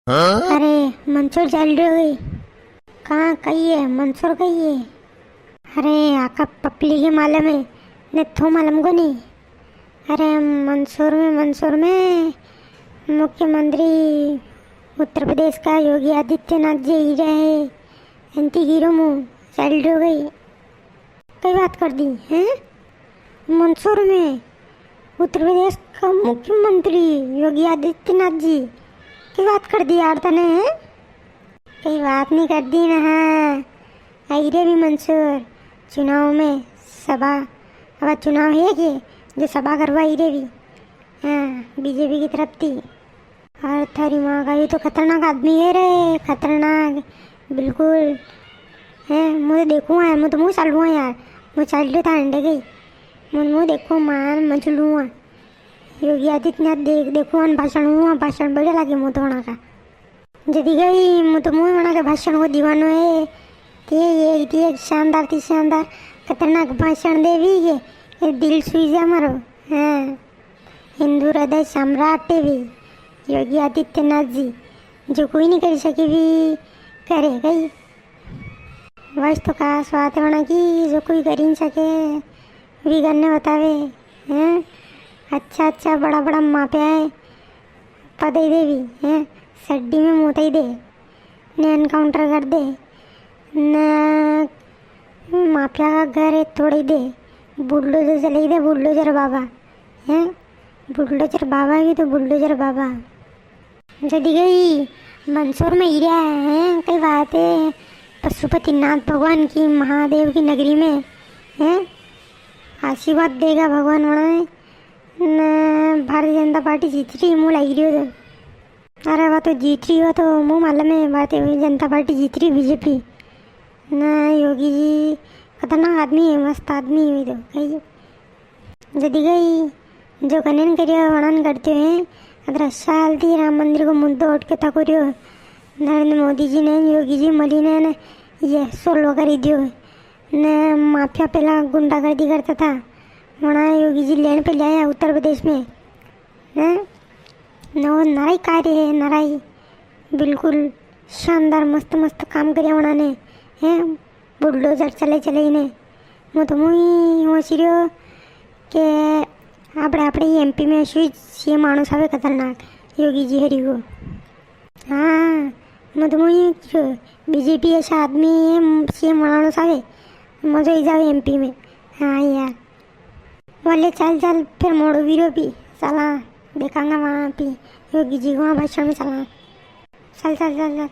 अरे मंसूर चल रही कहाँ कही है मंसूर कही है। अरे आका पपली के मालूम है ने थो मालूम को नहीं। अरे मंसूर में मुख्यमंत्री उत्तर प्रदेश का योगी आदित्यनाथ जी ही रहे एंती गिरो मुँह चल गई कई बात कर दी हैं। मंसूर में उत्तर प्रदेश का मुख्यमंत्री योगी आदित्यनाथ जी की बात कर दी यार तने हैं। कई बात नहीं कर दी ना। हाँ अरे भी मंसूर चुनाव में सभा अब चुनाव है कि जो सभा करवाई रे भी हाँ बीजेपी की तरफ थी। और थारी माँ का ये तो खतरनाक आदमी है रे खतरनाक बिल्कुल है। मुझे देखूँगा मैं तो मुँह चाल लूँगा यार मुँह चाल रही था अंडे गई मुँह देखो मार मचलूँगा योगी आदित्यनाथ देखो भाषण बढ़िया लगे मुँह तो होना का जदी गई मुँह तो मुँह होना का भाषण को दीवानो है ते एक शानदार खतरनाक भाषण दे भी ये दिल सुई जा मारो। हाँ हिंदू हृदय सम्राट भी योगी आदित्यनाथ जी जो कोई नहीं कर सके भी करे गई बस तो का स्वाद होना की जो कोई कर ही नहीं सके भी करने बतावे हैं। अच्छा बड़ा मापया है पद ही दे भी हैं सड्डी में मोता ही दे ने एनकाउंटर कर दे न माफिया का घर है थोड़ी दे बुलडोजर चले दे बुलडोजर बाबा हैं बुलडोजर बाबा भी तो बुलडोजर बाबा जदी गई मंसूर में ही रहा है कई बात है पशुपतिनाथ भगवान की महादेव की नगरी में हैं आशीर्वाद देगा भगवान बनाए न भारतीय जनता पार्टी जीत रही मुँह लगी रही हो तो अरे वह तो जीत रही हो तो मुँह मालूम है भारतीय जनता पार्टी जीत रही बीजेपी न योगी जी खतरनाक आदमी है मस्त आदमी है तो कही जदी गई जो कन्यान करियो वर्णन करते हैं अगर साल थी राम मंदिर को मुद्दो उठ के थको रहो नरेंद्र मोदी जी ने योगी जी मरी ने ये सोल्व कर दियो न माफिया पहला गुंडागर्दी करता था वहाँ योगी जी लेन पे लाया उत्तर प्रदेश में हैं न वो नाराई कार्य है नाराई बिल्कुल शानदार मस्त काम करे उन्होंने हैं बुलडोजर चले इन्हें मैं तो मुई होशियो के આપણે એમપી में શું સીએમ માણસ આવે ખતરનાક योगी जी हरी को। हाँ मैं तो मुई बीजेपी ऐसा आदमी है सीएम माणस आवे मजा ही जावे एमपी में। हाँ यार बोले चल फिर मोड़ो वीरो भी चला देखांगा वहाँ पे योगी जी को वहाँ भाषण में चला चल।